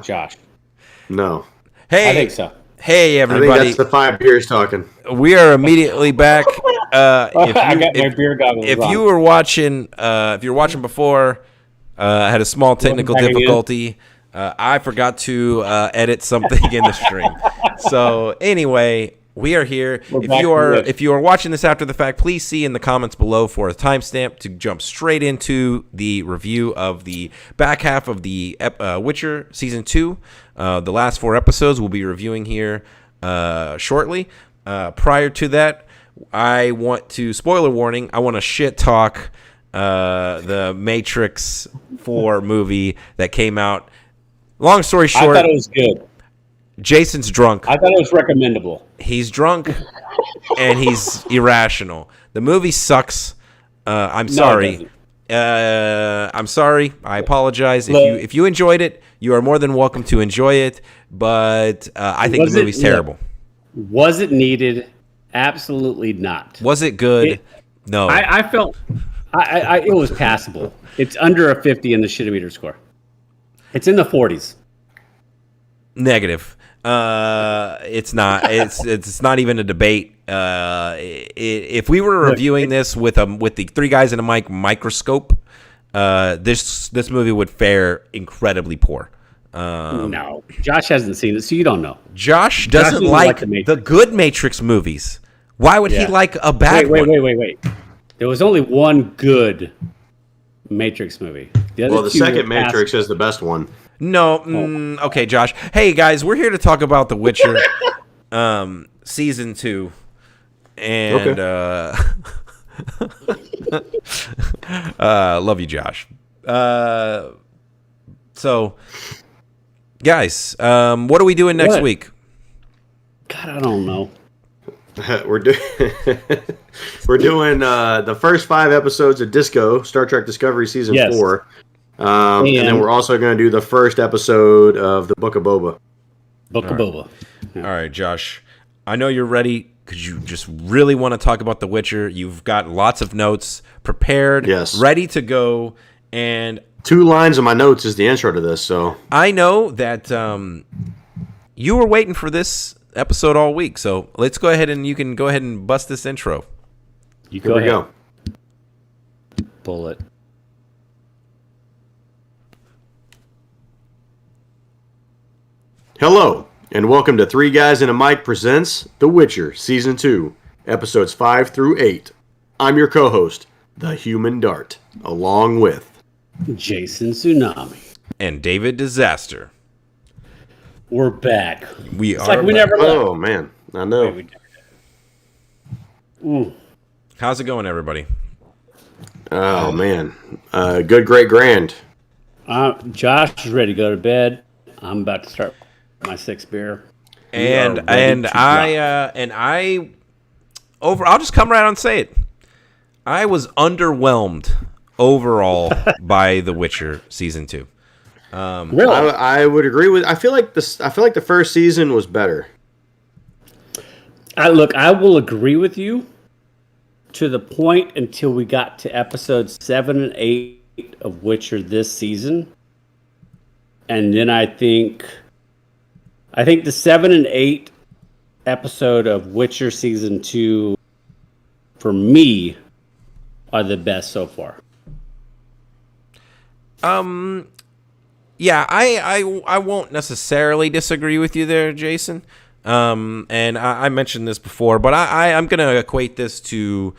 Josh. No. I think so. Hey, everybody. I think that's the 5 beers talking. We are immediately back. If you were watching, if you were watching before, I had a small technical difficulty. I forgot to edit something in the stream. So anyway, we are here. If you are watching this after the fact, please see in the comments below for a timestamp to jump straight into the review of the back half of the Witcher Season 2. The last 4 episodes we'll be reviewing here shortly. Prior to that, I want to, spoiler warning, I want to shit talk the Matrix 4 movie that came out. Long story short, I thought it was good. Jason's drunk. I thought it was recommendable. He's drunk and he's irrational. The movie sucks. I'm sorry. I'm sorry. I apologize. If you enjoyed it, you are more than welcome to enjoy it. But I think the movie's terrible. Was it needed? Absolutely not. Was it good? No. I felt it was passable. It's under a 50 in the shit-o-meter score. It's in the 40s. Negative. It's not. It's not even a debate. If we were reviewing this with the 3 guys in a microscope, this movie would fare incredibly poor. No, Josh hasn't seen it, so you don't know. Josh doesn't like the good Matrix movies. Why would he like a bad one? Wait. There was only one good Matrix movie. The second Matrix is the best one. No, okay, Josh. Hey, guys, we're here to talk about The Witcher Season 2. And love you, Josh. So, guys, what are we doing next week? God, I don't know. We're doing the first 5 episodes of Disco, Star Trek Discovery Season 4. And then we're also going to do the first episode of the Book of Boba. Boba. Yeah. All right, Josh. I know you're ready because you just really want to talk about The Witcher. You've got lots of notes prepared, ready to go. And 2 lines of my notes is the intro to this. So I know that you were waiting for this episode all week. So let's go ahead and you can go ahead and bust this intro. You go ahead. Pull it. Hello, and welcome to 3 Guys and a Mic presents The Witcher Season 2, Episodes 5 through 8. I'm your co-host, The Human Dart, along with Jason Tsunami. And David Disaster. We're back. We it's are like we never left. Oh, man. I know. How's it going, everybody? Oh, man. Good, great, grand. Josh is ready to go to bed. I'm about to start my 6th beer. I'll just come right out and say it. I was underwhelmed overall by The Witcher Season 2. Really? I would agree with. I feel like the first season was better. I will agree with you to the point until we got to episodes 7 and 8 of Witcher this season, and then I think the 7 and 8 episode of Witcher Season 2 for me are the best so far. Yeah, I won't necessarily disagree with you there, Jason. And I mentioned this before, but I'm going to equate this to,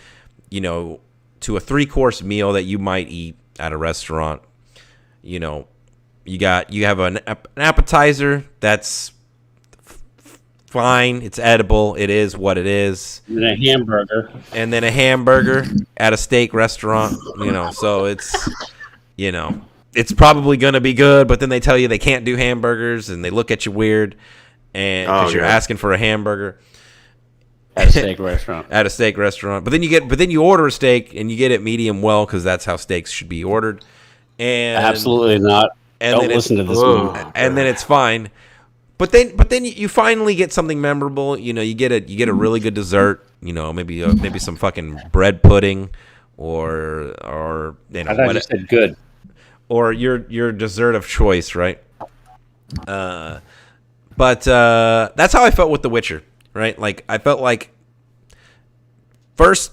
to a 3-course meal that you might eat at a restaurant. You have an appetizer that's fine. It's edible. It is what it is. And a hamburger. And then a hamburger at a steak restaurant, so it's, it's probably going to be good, but then they tell you they can't do hamburgers and they look at you weird and because you're asking for a hamburger at a steak restaurant. At a steak restaurant. But then you order a steak and you get it medium well because that's how steaks should be ordered. And absolutely not. And don't listen to this one. And then it's fine. But then you finally get something memorable. You get a really good dessert. Maybe some fucking bread pudding, or I thought you said good. Or your dessert of choice, right? But that's how I felt with The Witcher, right? Like, I felt like first,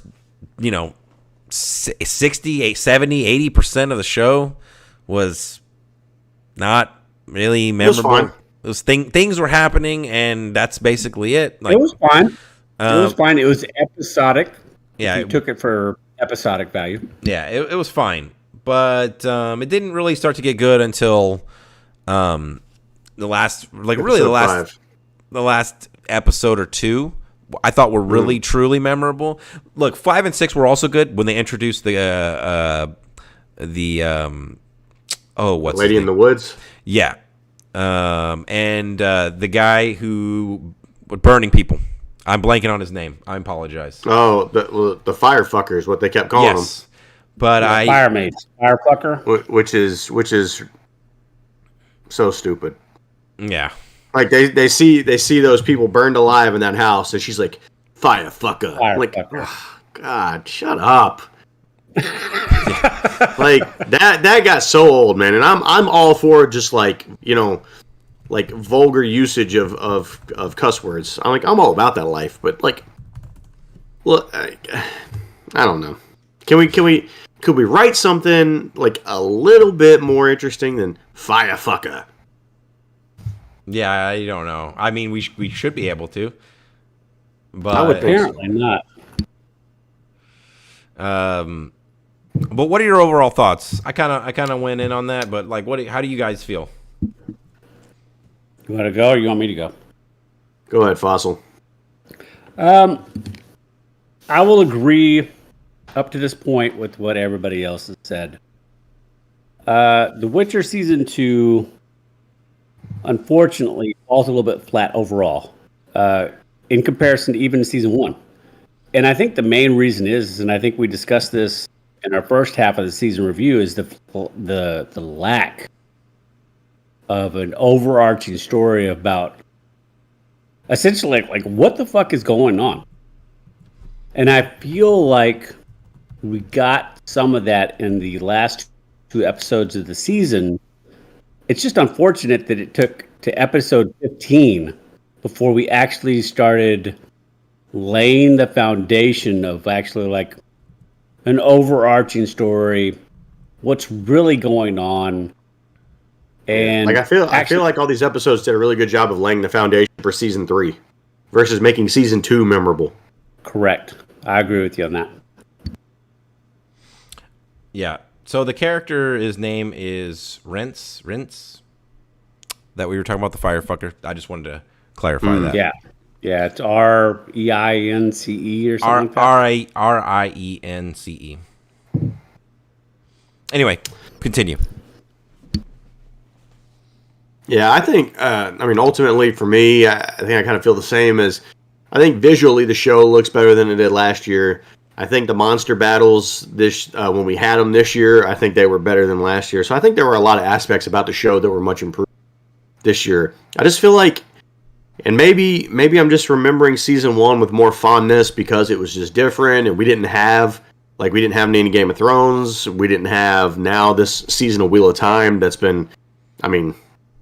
60, 70, 80% of the show was not really memorable. It was things were happening, and that's basically it. Like, it was fine. It was fine. It was episodic. Yeah, you took it for episodic value. Yeah, it was fine, but it didn't really start to get good until the last episode or two. I thought were really truly memorable. Look, 5 and 6 were also good when they introduced the what's Lady in the Woods. Yeah, and the guy who was burning people. I'm blanking on his name. I apologize. Oh, the firefucker is what they kept calling him. But fire mates, firefucker, which is so stupid. Yeah. Like they see those people burned alive in that house, and she's like, "Firefucker!" Like, oh, God, shut up! Like that got so old, man. And I'm all for just like vulgar usage of cuss words. I'm all about that life, but like, look, I don't know. Could we write something like a little bit more interesting than firefucker? Yeah, I don't know. I mean, we should be able to, but apparently not. But what are your overall thoughts? I kind of went in on that, but like, how do you guys feel? You want to go, or you want me to go? Go ahead, Fossil. I will agree up to this point with what everybody else has said. The Witcher season 2. Unfortunately, falls a little bit flat overall in comparison to even season 1. And I think the main reason is, and I think we discussed this in our first half of the season review, is the lack of an overarching story about essentially like what the fuck is going on. And I feel like we got some of that in the last 2 episodes of the season. It's just unfortunate that it took to episode 15 before we actually started laying the foundation of actually like an overarching story, what's really going on. And like I feel like all these episodes did a really good job of laying the foundation for season 3 versus making season 2 memorable. Correct. I agree with you on that. Yeah. So the character's name is Rince, that we were talking about, the firefucker. I just wanted to clarify that. Yeah. Yeah, it's R-E-I-N-C-E or something like that. R-I-E-N-C-E. Anyway, continue. Yeah, I think, ultimately for me, I think I kind of feel the same as, I think visually the show looks better than it did last year. I think the monster battles when we had them this year, I think they were better than last year. So I think there were a lot of aspects about the show that were much improved this year. I just feel like, and maybe I'm just remembering season 1 with more fondness because it was just different, and we didn't have any Game of Thrones. We didn't have now this season of Wheel of Time that's been,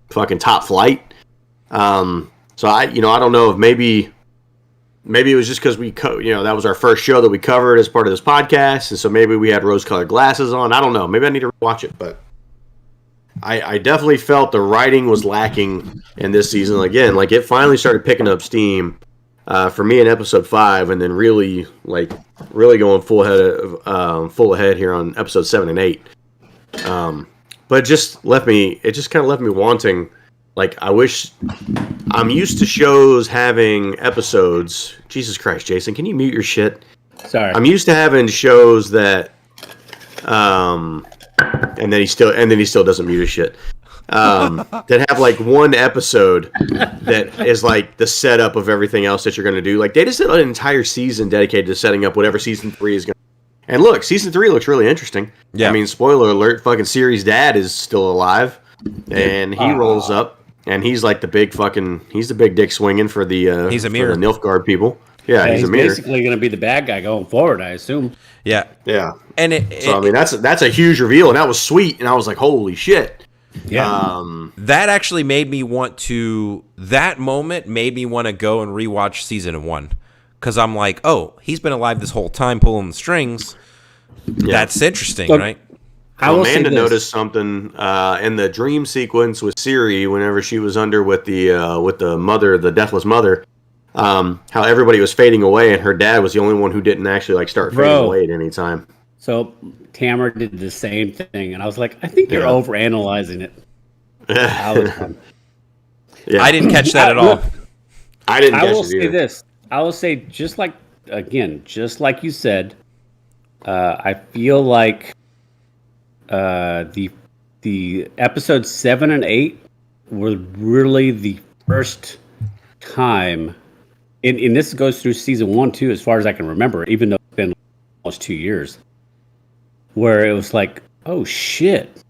fucking top flight. So I don't know if maybe it was just because that was our first show that we covered as part of this podcast, and so maybe we had rose-colored glasses on. I don't know. Maybe I need to watch it, but I definitely felt the writing was lacking in this season. Again, like it finally started picking up steam for me in episode 5, and then really going full ahead here on episode 7 and 8. But it just kind of left me wanting. Like, I wish, I'm used to shows having episodes. Jesus Christ, Jason, can you mute your shit? Sorry. I'm used to having shows that, and then he still doesn't mute his shit. That have like one episode that is like the setup of everything else that you're going to do. Like, they just did an entire season dedicated to setting up whatever season 3 is going to. And look, season 3 looks really interesting. Yeah. I mean, spoiler alert, fucking Siri's dad is still alive, and he rolls up. And he's like the big dick swinging for the he's a mirror. For the Nilfgaard people. Yeah, he's a mirror. Basically going to be the bad guy going forward, I assume. Yeah. Yeah. And that's a huge reveal, and that was sweet, and I was like, holy shit. Yeah. That actually made me want to. That moment made me want to go and rewatch season 1 because I'm like, oh, he's been alive this whole time pulling the strings. Yeah. That's interesting, Look, right? Amanda noticed something in the dream sequence with Siri whenever she was under with the mother, the deathless mother. How everybody was fading away, and her dad was the only one who didn't actually start fading away at any time. So Tamara did the same thing, and I was like, I think you're overanalyzing it. Yeah. I didn't catch that at all. I didn't. I will say this. I will say just like you said. I feel like the episodes 7 and 8 were really the first time, and this goes through season 1 too, as far as I can remember, even though it's been almost 2 years, where it was like, oh shit,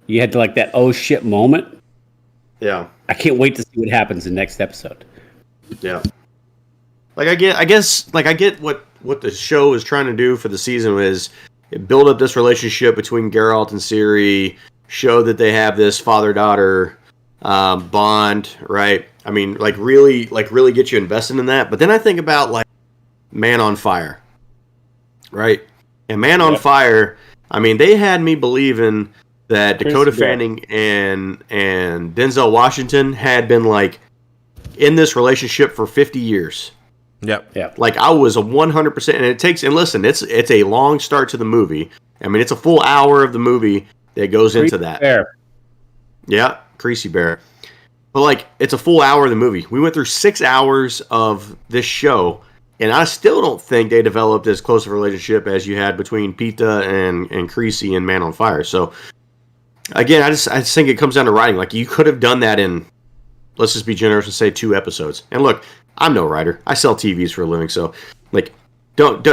you had to like that oh shit moment. Yeah, I can't wait to see what happens in the next episode. Yeah, like I get what the show is trying to do for the season is build up this relationship between Geralt and Ciri, show that they have this father-daughter bond, right? I mean, really get you invested in that. But then I think about like Man on Fire, right? And Man on Fire, I mean, they had me believing that Dakota Fanning and Denzel Washington had been like in this relationship for 50 years. Yep. Yeah. Like I was a 100%, and it takes. And listen, it's a long start to the movie. I mean, it's a full hour of the movie that goes into that. Bear. Yeah, Creasy Bear. But like, it's a full hour of the movie. We went through 6 hours of this show, and I still don't think they developed as close a relationship as you had between Pita and Creasy and Man on Fire. So again, I just think it comes down to writing. Like you could have done that in, let's just be generous and say 2 episodes. And look, I'm no writer. I sell TVs for a living, so like, don't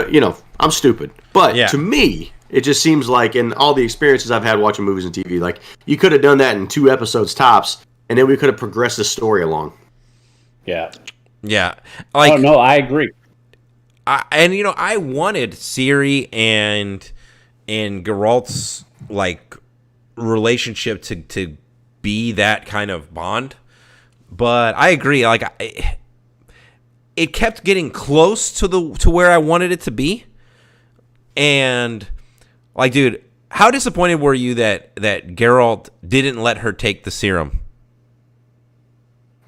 I'm stupid. But to me, it just seems like in all the experiences I've had watching movies and TV, like you could have done that in 2 episodes tops, and then we could have progressed the story along. Yeah. Yeah. Like, oh no, I agree. I wanted Ciri and Geralt's like relationship to be that kind of bond, but I agree. Like, it kept getting close to where I wanted it to be, and like, dude, how disappointed were you that Geralt didn't let her take the serum?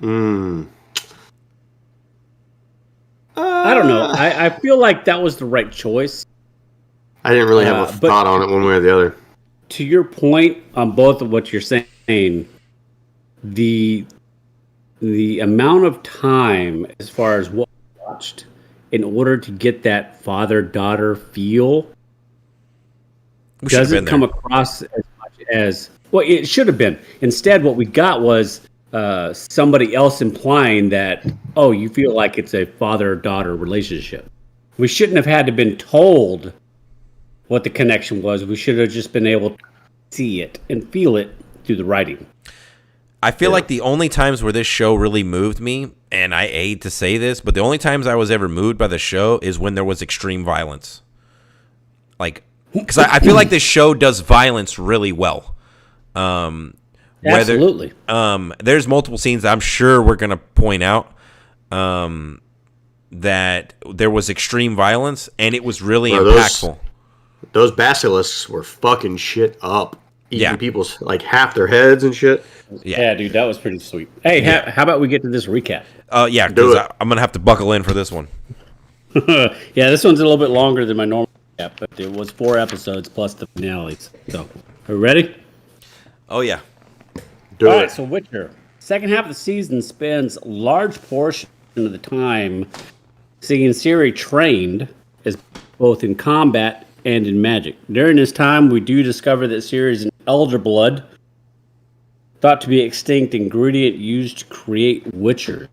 I don't know. I feel like that was the right choice. I didn't really have a thought on it one way or the other. To your point on both of what you're saying, the amount of time as far as what we watched in order to get that father-daughter feel doesn't come across as much as, well, it should have been. Instead, what we got was somebody else implying that, oh, you feel like it's a father-daughter relationship. We shouldn't have had to been told what the connection was. We should have just been able to see it and feel it through the writing. I feel like the only times where this show really moved me, and I hate to say this, but the only times I was ever moved by the show is when there was extreme violence. Like, because I feel like this show does violence really well. Absolutely. There's multiple scenes that I'm sure we're going to point out that there was extreme violence, and it was really impactful. Those basilisks were fucking shit up. Eating people's, like, half their heads and shit. Yeah, dude, that was pretty sweet. Hey, how about we get to this recap? Yeah, because I'm going to have to buckle in for this one. Yeah, this one's a little bit longer than my normal recap, but it was 4 episodes plus the finales. So, are we ready? Oh, yeah. All right, so Witcher. Second half of the season spends a large portion of the time seeing Ciri trained as both in combat and in magic. During this time, we do discover that Ciri is an elder blood, thought to be extinct ingredient used to create Witchers.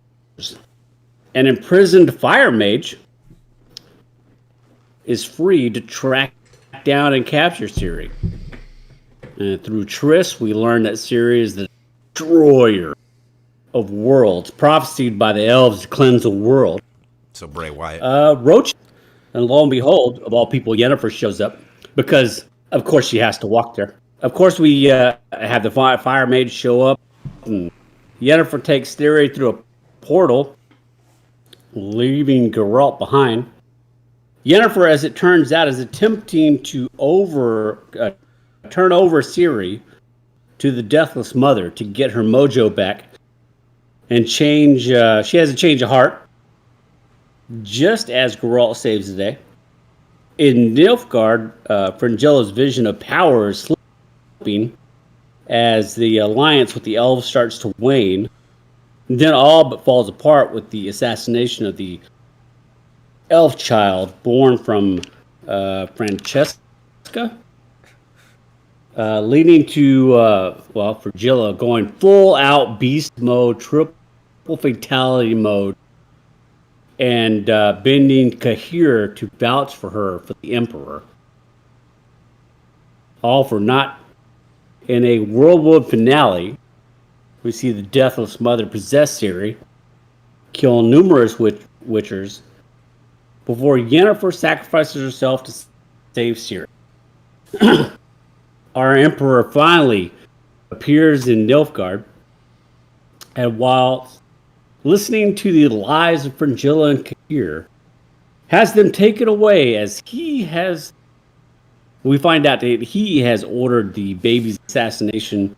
An imprisoned fire mage is free to track down and capture Ciri. Through Triss, we learn that Ciri is the destroyer of worlds, prophesied by the elves to cleanse the world. So Bray Wyatt. Roach, and lo and behold, of all people, Yennefer shows up because, of course, she has to walk there. Of course, we have the fire mage show up, and Yennefer takes Theory through a portal, leaving Geralt behind. Yennefer, as it turns out, is attempting to turn over Ciri to the Deathless Mother to get her mojo back and change. She has a change of heart, just as Geralt saves the day. In Nilfgaard, Fringella's vision of power is slipping as the alliance with the elves starts to wane. And then all but falls apart with the assassination of the elf child born from Francesca, leading to Fringilla going full out beast mode, triple fatality mode, and bending Kahir to vouch for her for the Emperor. All for not. In a whirlwind finale, we see the Deathless Mother possess Ciri, kill numerous Witchers, before Yennefer sacrifices herself to save Ciri. Our Emperor finally appears in Nilfgaard, and while listening to the lies of Fringilla and Kahir, has them taken away as we find out that he has ordered the baby's assassination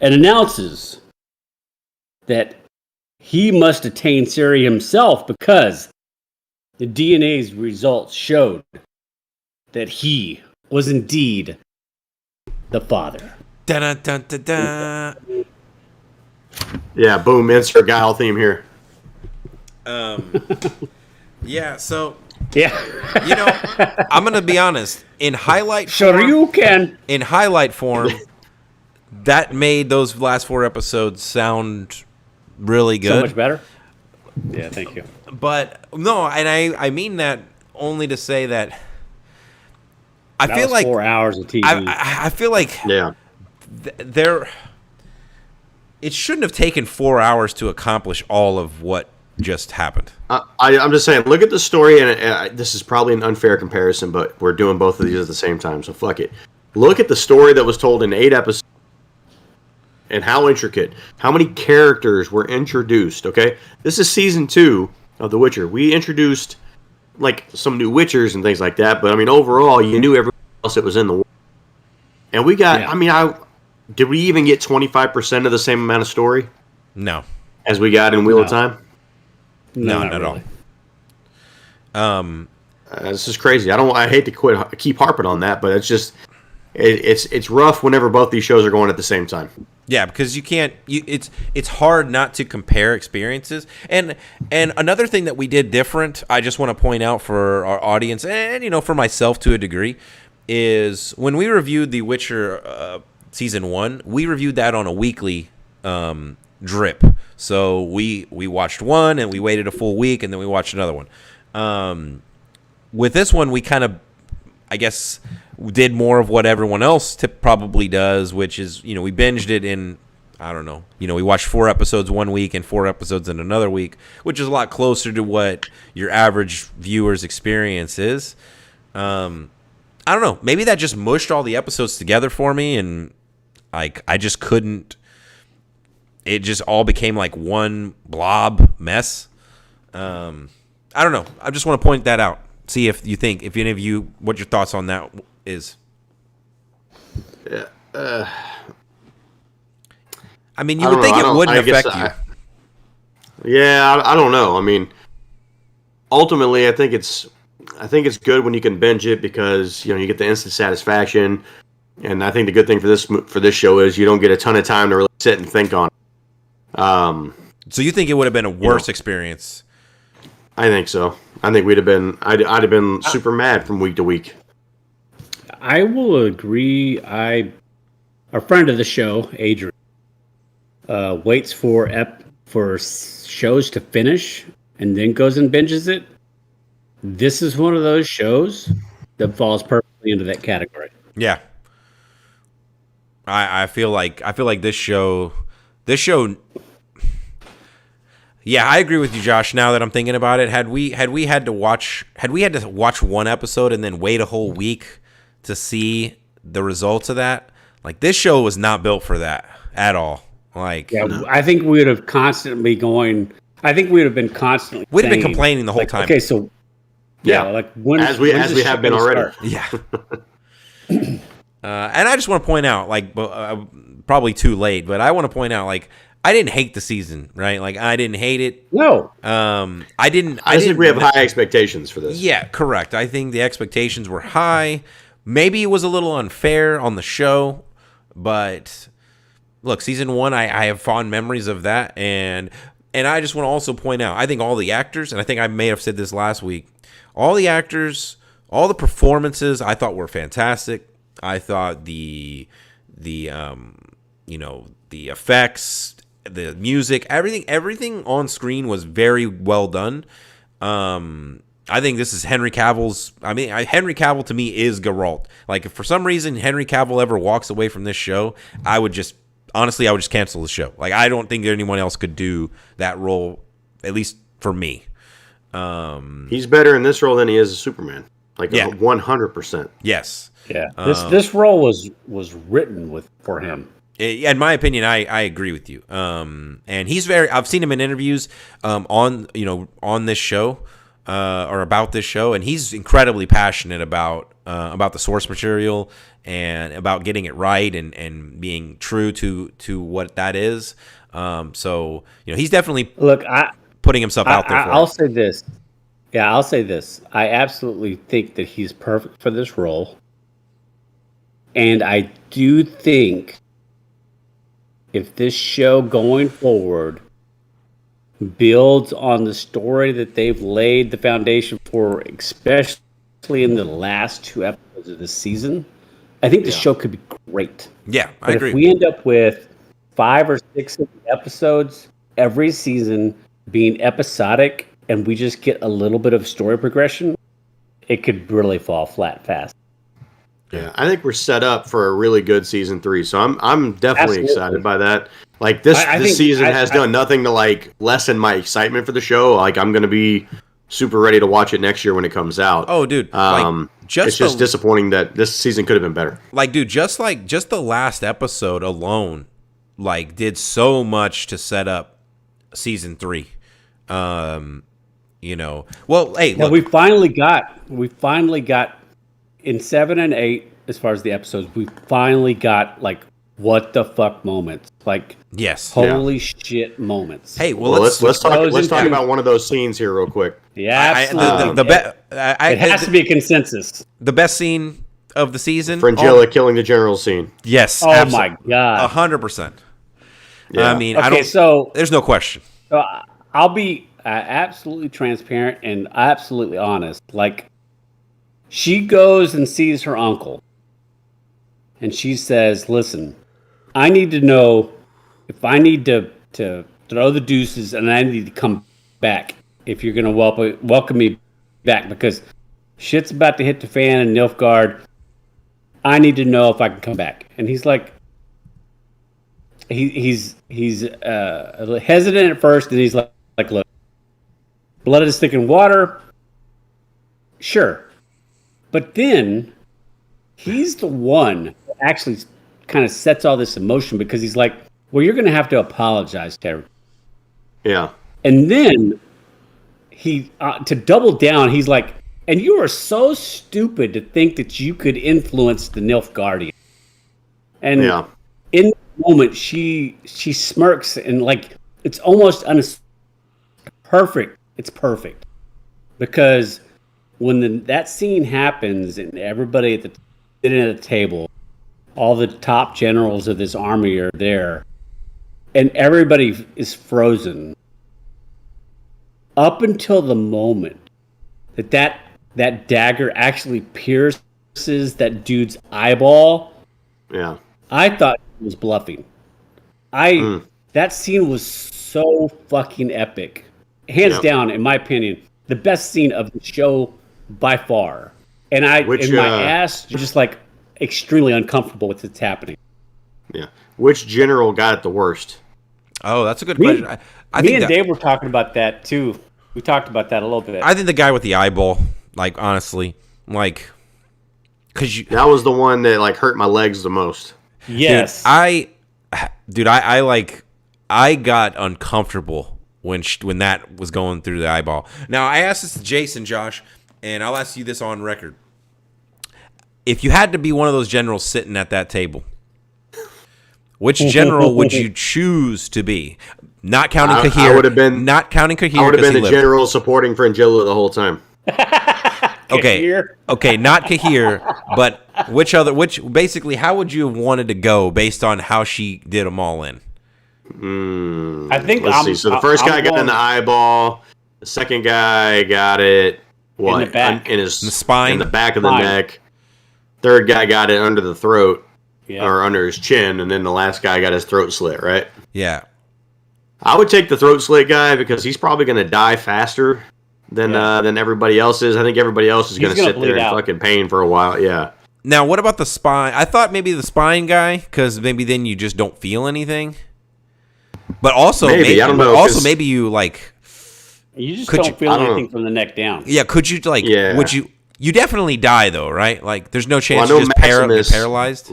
and announces that he must attain Ciri himself because the DNA's results showed that he was indeed the father. Dun, dun, dun, dun. Yeah, boom, insert Guile theme here. Yeah, so Yeah. you know, I'm gonna be honest. In highlight Sure form, you can. in highlight form, that made those last 4 episodes sound really good. So much better. Yeah, thank you. But no, and I mean that only to say that I That feel was like 4 hours of TV. I feel like Yeah. it shouldn't have taken 4 hours to accomplish all of what just happened. I'm just saying, look at the story, and this is probably an unfair comparison, but we're doing both of these at the same time, so fuck it. Look at the story that was told in 8 episodes, and how intricate, how many characters were introduced, okay? This is season 2 of The Witcher. We introduced, like, some new Witchers and things like that, but, I mean, overall, you knew everyone else that was in the world. And we got, did we even get 25% of the same amount of story? No. As we got in Wheel of Time? No, not at all. This is crazy. I hate to keep harping on that, but it's just it's rough whenever both these shows are going at the same time. Yeah, because you can't. It's hard not to compare experiences. And another thing that we did different, I just want to point out for our audience, and for myself to a degree, is when we reviewed The Witcher season 1, we reviewed that on a weekly drip. So we watched one and we waited a full week and then we watched another one. With this one, we kind of, I guess, did more of what everyone else probably does, which is, we binged it in, I don't know, we watched 4 episodes one week and 4 episodes in another week, which is a lot closer to what your average viewer's experience is. I don't know. Maybe that just mushed all the episodes together for me, and I just couldn't. It just all became like one blob mess. I don't know. I just want to point that out. See if any of you, what your thoughts on that is. Yeah. I mean, you would think it wouldn't affect you. I don't know. I mean, ultimately, I think it's good when you can binge it because you get the instant satisfaction, and I think the good thing for this show is you don't get a ton of time to really sit and think on it. So you think it would have been a worse experience? I think so. I think I'd have been super mad from week to week. I will agree. A friend of the show, Adrian, waits for shows to finish and then goes and binges it. This is one of those shows that falls perfectly into that category. Yeah. I feel like this show. Yeah, I agree with you, Josh. Now that I'm thinking about it, had we had to watch one episode and then wait a whole week to see the results of that, Like this show was not built for that at all. Like, I think we would have constantly going. I think we would have been constantly. we'd have been saying, complaining the whole like, time. Okay, so like when as we when's this have shit been gonna already. start? Yeah. And I just want to point out, like, probably too late, but I want to point out, like, I didn't hate the season, right? Like, I didn't hate it. No, I didn't. I think we have high expectations for this. Yeah, correct. I think the expectations were high. Maybe it was a little unfair on the show, but look, season 1, I have fond memories of that, and I just want to also point out, I think all the actors, and I think I may have said this last week, all the actors, all the performances, I thought were fantastic. I thought the effects, the music, everything on screen was very well done. I think this is Henry Cavill's. Henry Cavill to me is Geralt. Like, if for some reason Henry Cavill ever walks away from this show, I would just cancel the show. Like, I don't think anyone else could do that role, at least for me. He's better in this role than he is as Superman. Like 100%. Yes. yeah, this role was written for him. In my opinion, I agree with you. And he's I've seen him in interviews on this show or about this show, and he's incredibly passionate about the source material and about getting it right and being true to what that is. So he's definitely putting himself out there. I'll say this. Yeah, I'll say this. I absolutely think that he's perfect for this role, and I do think if this show going forward builds on the story that they've laid the foundation for, especially in the last 2 episodes of this season, I think the show could be great. Yeah, I But agree. if we end up with 5 or 6 episodes every season being episodic and we just get a little bit of story progression, it could really fall flat fast. Yeah, I think we're set up for a really good season 3. So I'm definitely Absolutely. excited by that. Like this season has done nothing to like lessen my excitement for the show. Like I'm gonna be super ready to watch it next year when it comes out. Oh, dude, it's just disappointing that this season could have been better. Like, dude, just the last episode alone, like, did so much to set up season 3. Well, hey, look, we finally got in 7 and 8 as far as the episodes. We finally got like what the fuck moments, like yes, holy shit moments. Hey, well, let's talk about one of those scenes here real quick. Yeah, it has to be a consensus. The best scene of the season, Fringilla killing the general scene. Yes, oh my god, 100%. Yeah. I mean, there's no question. So I'll be absolutely transparent and absolutely honest. Like, she goes and sees her uncle, and she says, "Listen, I need to know if I need to throw the deuces, and I need to come back. If you're going to welcome me back, because shit's about to hit the fan in Nilfgaard. I need to know if I can come back." And he's like, he's hesitant at first, and he's like, "Look, blood is thick in water. Sure." But then he's the one that actually kind of sets all this in motion, because he's like, "Well, you're going to have to apologize to everyone." Yeah. And then he, to double down, he's like, "And you are so stupid to think that you could influence the Nilfgaardian." And in the moment, she smirks, and like, it's almost perfect. It's perfect, because when that scene happens and everybody sitting at the table, all the top generals of this army are there, and everybody is frozen up until the moment that dagger actually pierces that dude's eyeball. Yeah, I thought he was bluffing. That scene was so fucking epic, hands down, in my opinion, the best scene of the show by far. And my ass just like extremely uncomfortable with what's happening. Yeah. Which general got it the worst? Oh, that's a good question. Me and Dave were talking about that too. We talked about that a little bit. I think the guy with the eyeball, like, honestly, like, that was the one that like hurt my legs the most. Yes. I got uncomfortable when that was going through the eyeball. Now, I asked this to Jason, Josh, and I'll ask you this on record. If you had to be one of those generals sitting at that table, which general would you choose to be? Not counting Kahir. I would have been. Not counting Kahir. I would have been the general supporting Fringilla the whole time. Okay, not Kahir, but basically, how would you have wanted to go based on how she did them all in? I think Let's see. So the first guy got in the eyeball. The second guy got it in the back, in his the spine, in the back of the neck. Third guy got it under the throat, yeah, or under his chin, and then the last guy got his throat slit. Right? Yeah. I would take the throat slit guy because he's probably going to die faster than everybody else is. I think everybody else is going to sit there in fucking pain for a while. Yeah. Now, what about the spine? I thought maybe the spine guy, because maybe then you just don't feel anything. But also, maybe I don't know. Also, maybe you you just don't feel anything from the neck down. Yeah. Could you would you? You definitely die though, right? Like, there's no chance you just paralyzed.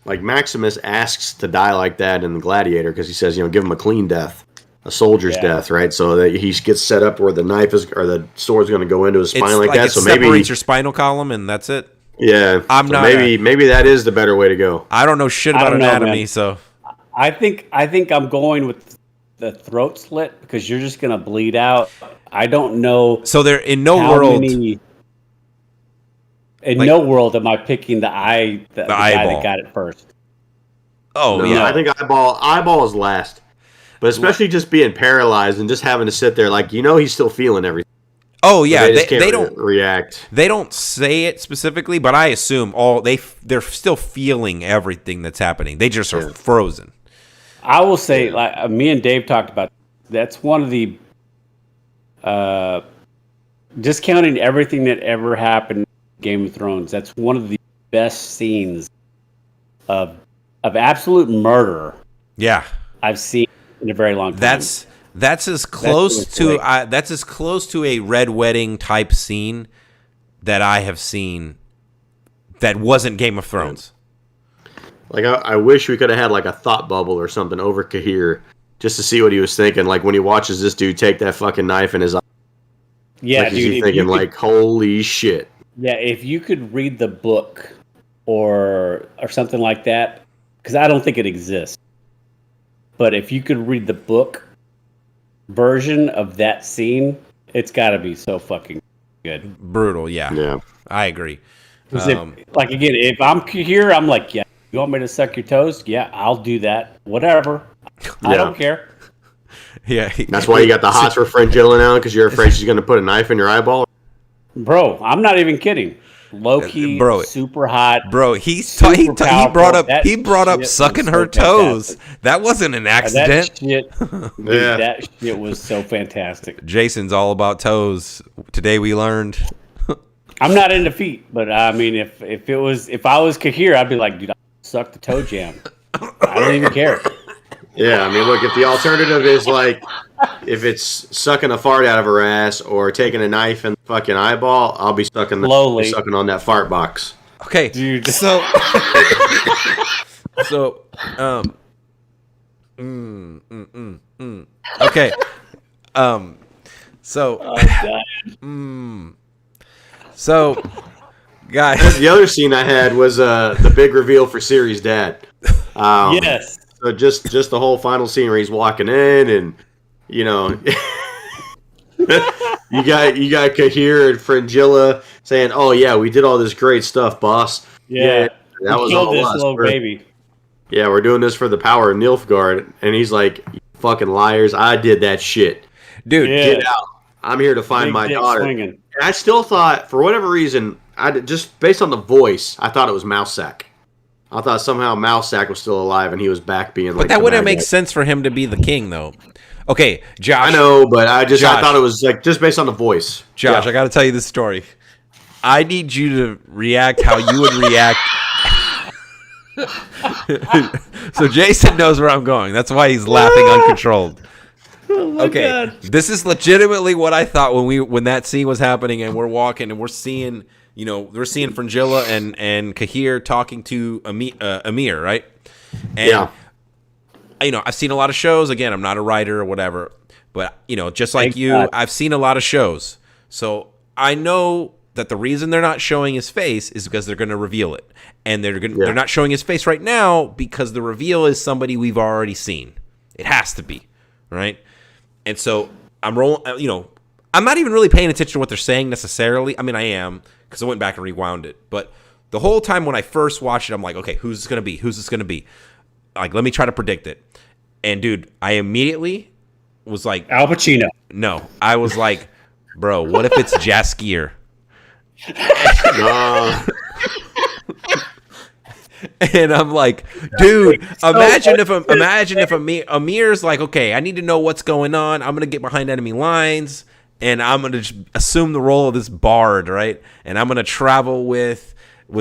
Like Maximus asks to die like that in the Gladiator because he says, give him a clean death, a soldier's death, right? So that he gets set up where the knife is or the sword's going to go into his spine like that. So maybe separates your spinal column and that's it. Yeah, maybe that is the better way to go. I don't know shit about anatomy, so I think I'm going with the throat slit because you're just going to bleed out. I don't know. So there in no world. No world am I picking the guy that got it first. Oh, no, I think eyeball is last. But especially just being paralyzed and just having to sit there he's still feeling everything. Oh yeah, they don't react. They don't say it specifically, but I assume they're still feeling everything that's happening. They just are frozen. I will say, me and Dave talked about, that's one of the discounting everything that ever happened in Game of Thrones. That's one of the best scenes of absolute murder. Yeah, I've seen in a very long time. That's as close to a Red Wedding type scene that I have seen that wasn't Game of Thrones. I wish we could have had a thought bubble or something over Kahir just to see what he was thinking. Like when he watches this dude take that fucking knife in his eye. Yeah, dude. He's thinking holy shit. Yeah, if you could read the book or something like that, because I don't think it exists. But if you could read the book version of that scene, it's got to be so fucking good. Brutal, yeah. Yeah. I agree. If I'm here, I'm like, yeah, you want me to suck your toes? Yeah, I'll do that. Whatever. I don't care. Yeah. That's why you got the hots for Fringilla now, because you're afraid she's going to put a knife in your eyeball? Bro, I'm not even kidding. Loki, super hot. Bro, he brought up sucking her toes. That wasn't an accident. That shit was so fantastic. Jason's all about toes. Today we learned. I'm not into feet, but I mean, if I was Kahir, I'd be like, dude, I'll suck the toe jam. I don't even care. Yeah, I mean, look, if the alternative is if it's sucking a fart out of her ass or taking a knife in the fucking eyeball, I'll be sucking on that fart box. Okay, dude. So, okay, so, guys, the other scene I had was the big reveal for Ciri's dad. Yes. So just the whole final scene where he's walking in, and you got Kahir and Fringilla saying, "Oh yeah, we did all this great stuff, boss." Yeah, that was all this us. little baby. Yeah, we're doing this for the power of Nilfgaard, and he's like, "You fucking liars! I did that shit, dude. Get out! I'm here to find my daughter." Swinging. And I still thought, for whatever reason, just based on the voice, I thought it was Mousesack. I thought somehow Mousesack was still alive and he was back being But that wouldn't make sense for him to be the king, though. Okay, Josh. I know, but I thought it was just based on the voice. Josh, I got to tell you this story. I need you to react how you would react. So Jason knows where I'm going. That's why he's laughing uncontrolled. Okay, God. This is legitimately what I thought when that scene was happening and we're walking and we're seeing we're seeing Fringilla and Kahir talking to Amir, right? And, I've seen a lot of shows. Again, I'm not a writer or whatever, but, just like you, I've seen a lot of shows. So I know that the reason they're not showing his face is because they're going to reveal it. And they're not showing his face right now because the reveal is somebody we've already seen. It has to be, right? And so I'm rolling, I'm not even really paying attention to what they're saying necessarily. I mean, I am, because I went back and rewound it. But the whole time when I first watched it, I'm like, okay, who's this going to be? Who's this going to be? Like, let me try to predict it. And, dude, I immediately was like... Al Pacino. No. I was like, bro, what if it's Jaskier? And I'm like, dude, imagine if Amir's like, okay, I need to know what's going on. I'm going to get behind enemy lines, and I'm going to assume the role of this bard, right? And I'm going to travel with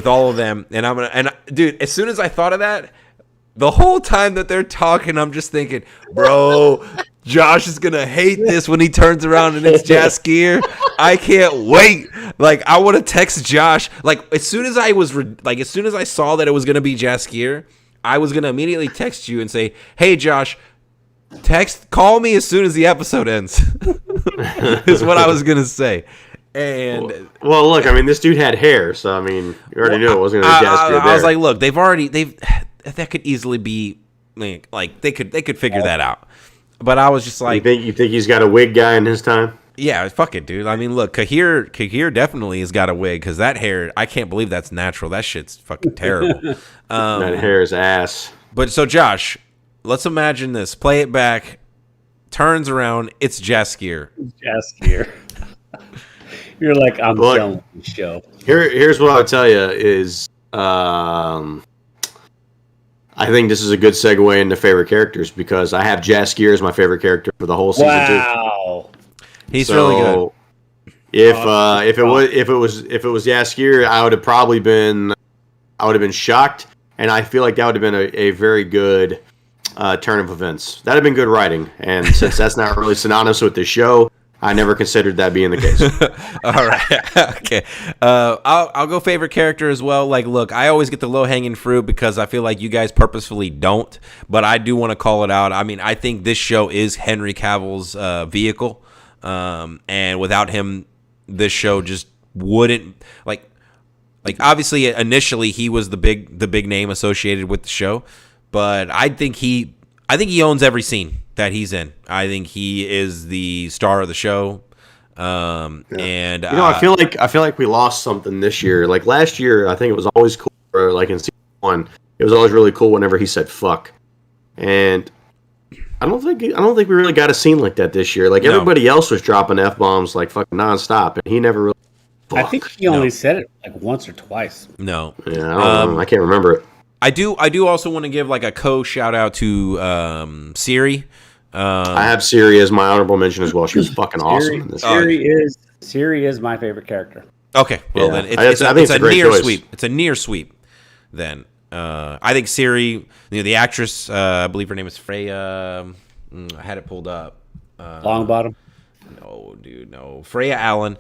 all of them. And dude, as soon as I thought of that, the whole time that they're talking, I'm just thinking, bro, Josh is going to hate this when he turns around and it's Jaskier. I can't wait. Like, I want to text Josh. Like, as soon as I saw that it was going to be Jaskier, I was going to immediately text you and say, hey, Josh, call me as soon as the episode ends. Is what I was going to say. And well, look, I mean, this dude had hair, so I mean, you already knew it wasn't going to be Jaskier there. I was like, look, that could easily be like they could figure that out. But I was just like, you think he's got a wig guy in his time? Yeah, fuck it, dude. I mean, look, Kahir definitely has got a wig because that hair, I can't believe that's natural. That shit's fucking terrible. That hair is ass. But so, Josh, let's imagine this. Play it back. Turns around. It's Jaskier. Jaskier. You're like, I'm selling the show. Here's what I'll tell you is, I think this is a good segue into favorite characters because I have Jaskier as my favorite character for the whole season. Wow. He's really good. If it was Jaskier, I would have been shocked, and I feel like that would have been a very good turn of events. That'd have been good writing, and since that's not really synonymous with the show, I never considered that being the case. All right. Okay. I'll go favorite character as well. Like, look, I always get the low-hanging fruit because I feel like you guys purposefully don't, but I do want to call it out. I mean, I think this show is Henry Cavill's vehicle, and without him, this show just wouldn't, like obviously initially he was the big name associated with the show, but I think he owns every scene that he's in. I think he is the star of the show. And I feel like we lost something this year. Like last year, I think it was always cool. Or like in season 1, it was always really cool whenever he said "fuck," and I don't think we really got a scene like that this year. Like everybody else was dropping F-bombs like fucking nonstop, and he never really. I think he only said it like once or twice. No. Yeah, I don't know. I can't remember it. I do also want to give like a shout out to Siri. I have Siri as my honorable mention as well. She was fucking awesome in this. Siri is my favorite character. Okay, well then it's a near sweep. It's a near sweep. Then I think Siri, the actress, I believe her name is Freya. I had it pulled up. Longbottom. No, dude, no. Freya Allen.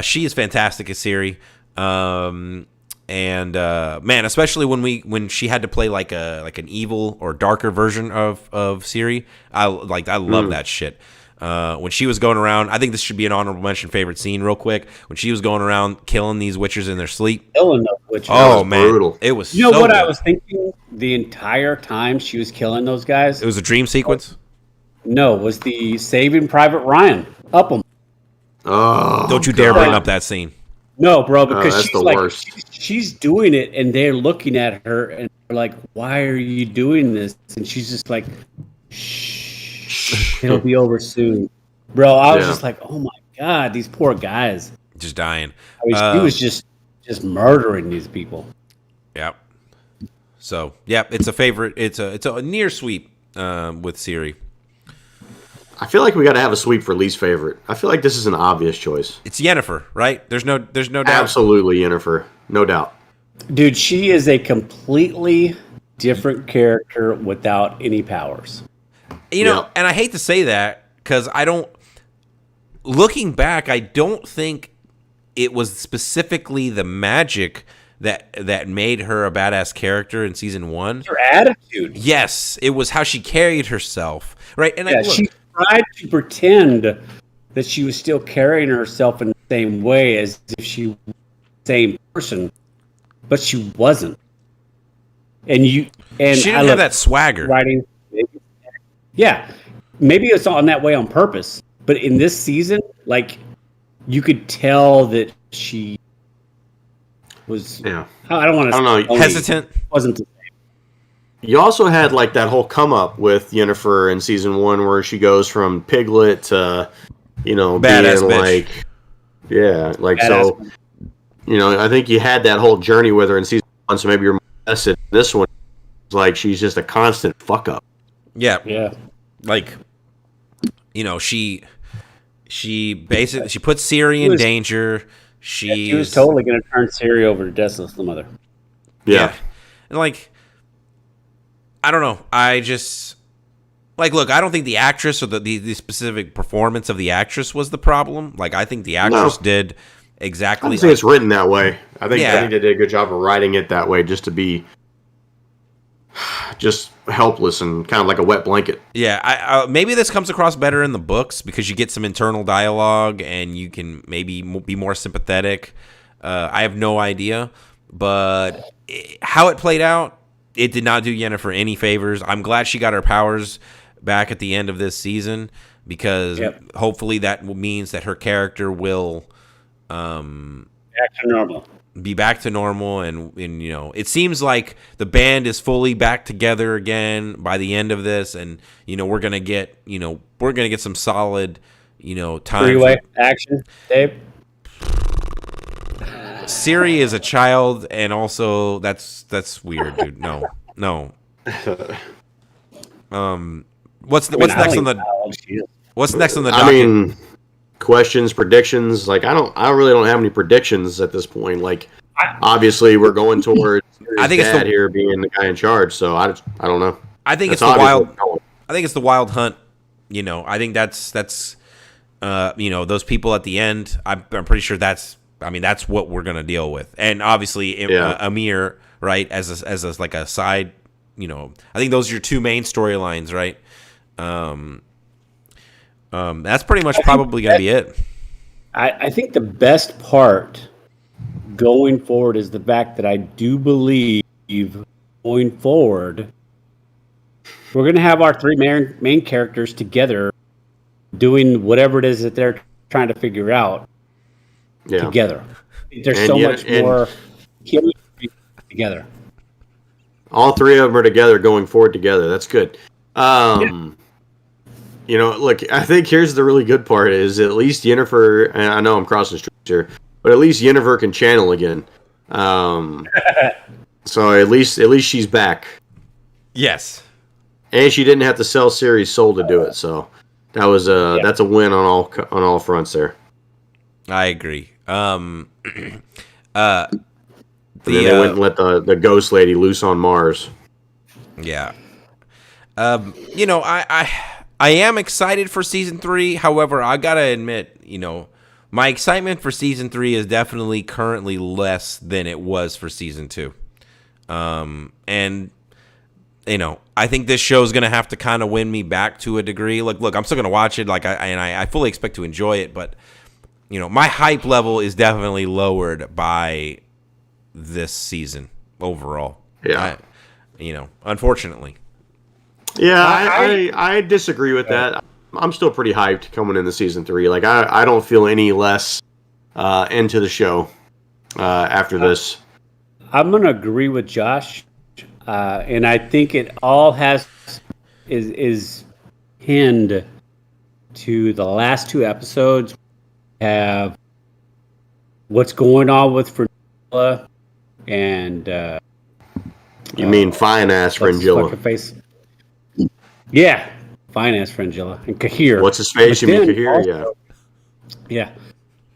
She is fantastic as Siri. And man, especially when she had to play like an evil or darker version of Siri, I love that shit. When she was going around, I think this should be an honorable mention favorite scene real quick. When she was going around killing these witchers in their sleep. Killing those witchers. Oh man, brutal. It was. You know so what good. I was thinking the entire time she was killing those guys? It was a dream sequence. No, it was the Saving Private Ryan. Upham. Oh, don't you dare bring up that scene. No, bro, because she's like worst. She's doing it, and they're looking at her, and they're like, "Why are you doing this?" And she's just like, "Shh, it'll be over soon." Bro, I was just like, "Oh my god, these poor guys, just dying." I mean, he was just murdering these people. Yep. So, it's a favorite. It's a near sweep with Siri. I feel like we got to have a sweep for least favorite. I feel like this is an obvious choice. It's Yennefer, right? There's no doubt. Absolutely Yennefer, no doubt. Dude, she is a completely different character without any powers. And I hate to say that because looking back, I don't think it was specifically the magic that made her a badass character in season 1. Her attitude. Yes, it was how she carried herself, right? And she tried to pretend that she was still carrying herself in the same way as if she was the same person, but she wasn't. And she didn't have that swagger. Writing, yeah, maybe it's on that way on purpose. But in this season, like, you could tell that she was. Yeah, I don't want to. Hesitant. Wasn't the same. You also had like that whole come up with Yennefer in season 1, where she goes from piglet to, badass being bitch. like, yeah, like Badass. So. I think you had that whole journey with her in season 1, so maybe you're more invested. This one, it's like she's just a constant fuck up. Yeah. Like, she basically puts Ciri in danger. She was totally going to turn Ciri over to Deathless the Mother. Yeah. And like, I don't know. I just look, I don't think the actress or the specific performance of the actress was the problem. Like, I think the actress did exactly. I don't think it's written that way. I think they did a good job of writing it that way, just to be just helpless and kind of like a wet blanket. Yeah, I maybe this comes across better in the books because you get some internal dialogue and you can maybe be more sympathetic. I have no idea, but how it played out, it did not do Yennefer any favors. I'm glad she got her powers back at the end of this season because hopefully that means that her character will Back to normal. Be back to normal, and it seems like the band is fully back together again by the end of this, and we're gonna get some solid time. Three-way action, Dave. Ciri is a child, and also that's weird, dude. No. What's next on the docket? I mean, questions, predictions. Like, I really don't have any predictions at this point. Like, obviously we're going towards I think dad here being the guy in charge. So I don't know. I think it's the wild. I think it's the wild hunt. I think that's those people at the end. I'm pretty sure that's what we're gonna deal with. And obviously Amir, right, as like a side. I think those are your two main storylines, right? That's pretty much probably going to be it. I think the best part going forward is the fact that I do believe going forward we're going to have our three main characters together doing whatever it is that they're trying to figure out together. There's so much more chemistry together. All three of them are together going forward together. That's good. Look, I think here's the really good part is at least Yennefer, and I know I'm crossing streets here, but at least Yennefer can channel again. So at least she's back. Yes. And she didn't have to sell Ciri's soul to do it, so that was that's a win on all fronts there. I agree. Then they went and let the ghost lady loose on Mars. Yeah. I am excited for season 3. However, I gotta admit, my excitement for season 3 is definitely currently less than it was for season 2. And I think this show is gonna have to kind of win me back to a degree. Look, I'm still gonna watch it. I fully expect to enjoy it, but my hype level is definitely lowered by this season overall. Yeah. Unfortunately. Yeah, I disagree with that. I'm still pretty hyped coming into season 3. Like, I don't feel any less into the show after this. I'm going to agree with Josh, and I think it all is pinned to the last 2 episodes. Have what's going on with Fringilla and you mean fine ass Fringilla? Face? Yeah, fine ass Fringilla and Kahir. What's his face? You mean Kahir? Yeah.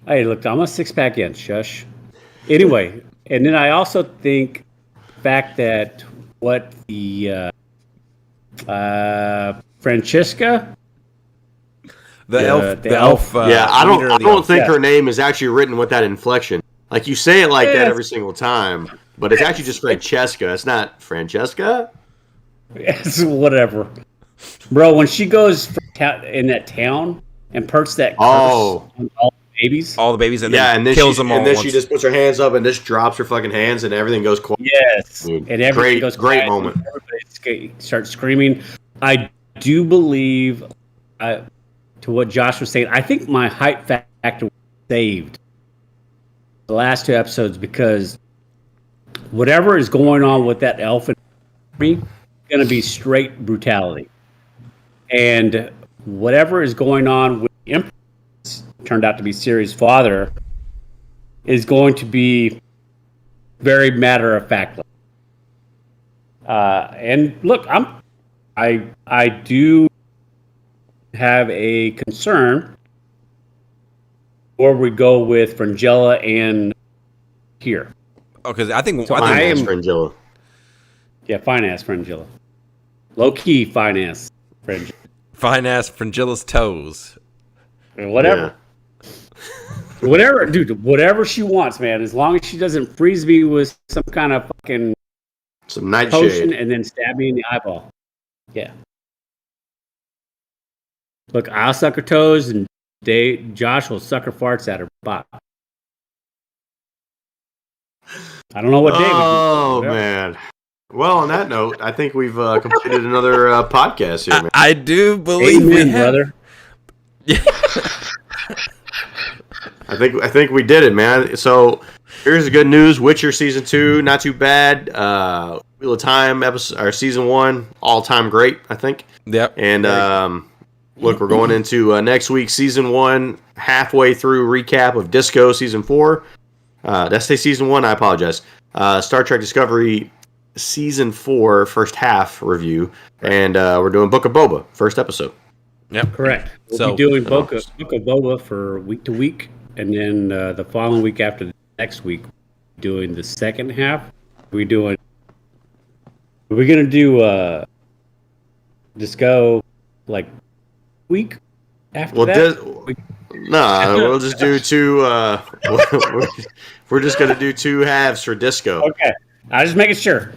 Hey, look, I'm a 6-pack in. Shush. Anyway, and then I also think the fact that what the Francesca. The elf. the elf. I leader of the don't elf. think her name is actually written with that inflection. Like you say it like that every single time, but it's actually just Francesca. It's not Francesca. It's whatever, bro. When she goes in that town and perks that curse on all the babies, and then kills them all. And then once. she just puts her hands up and just drops her fucking hands, and everything goes quiet. yes, Dude, and everything goes great quiet, moment. Everybody starts screaming. I do believe, to what Josh was saying, I think my hype factor was saved the last 2 episodes because whatever is going on with that elf is going to be straight brutality, and whatever is going on with the Emperor, turned out to be Siri's father, is going to be very matter of fact. And look, I do have a concern where we go with Frangella and here. Oh, because I think I am Frangella. Yeah, fine ass Frangella. Low key fine ass Frangella. fine ass Frangella's toes. Whatever. Whatever, dude, whatever she wants, man. As long as she doesn't freeze me with some kind of fucking Some nightshade. potion and then stab me in the eyeball. Yeah. Look, I'll suck her toes and Josh will suck her farts at her butt. I don't know what David. Oh man. Well, on that note, I think we've completed another podcast here, man. I do believe Amen, we have. brother. I think we did it, man. So here's the good news: Witcher season 2, not too bad. Wheel of Time episode, or season 1, all time great, I think. Yep. And look, we're going into next week, season 1, halfway through recap of Disco season 4. Did I say season 1? I apologize. Star Trek Discovery season 4, first half review, and we're doing Book of Boba, first episode. Yep. Correct. We'll be doing Book of Boba for week to week, and then the following week after the next week, doing the second half. We're going to do Disco like week after that? We'll just do 2. We're just going to do 2 halves for Disco. Okay. I was just making sure.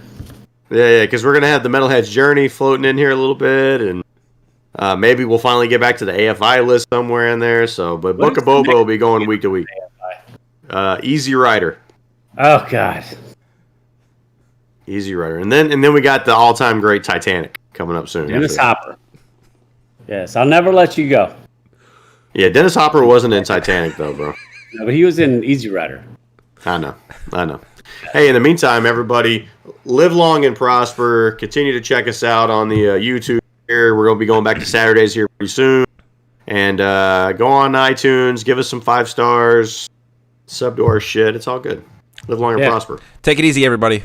Yeah, because we're going to have the Metalhead's Journey floating in here a little bit, and maybe we'll finally get back to the AFI list somewhere in there. So, but Book of Boba will be going week to week. Easy Rider. Oh God. Easy Rider, and then we got the all-time great Titanic coming up soon. Dennis Hopper. Yes, I'll never let you go. Yeah, Dennis Hopper wasn't in Titanic though, bro. No, but he was in Easy Rider. I know. Hey, in the meantime, everybody, live long and prosper. Continue to check us out on the YouTube here. We're going to be going back to Saturdays here pretty soon. And go on iTunes, give us some 5 stars, sub to our shit. It's all good. Live long and prosper. Take it easy, everybody.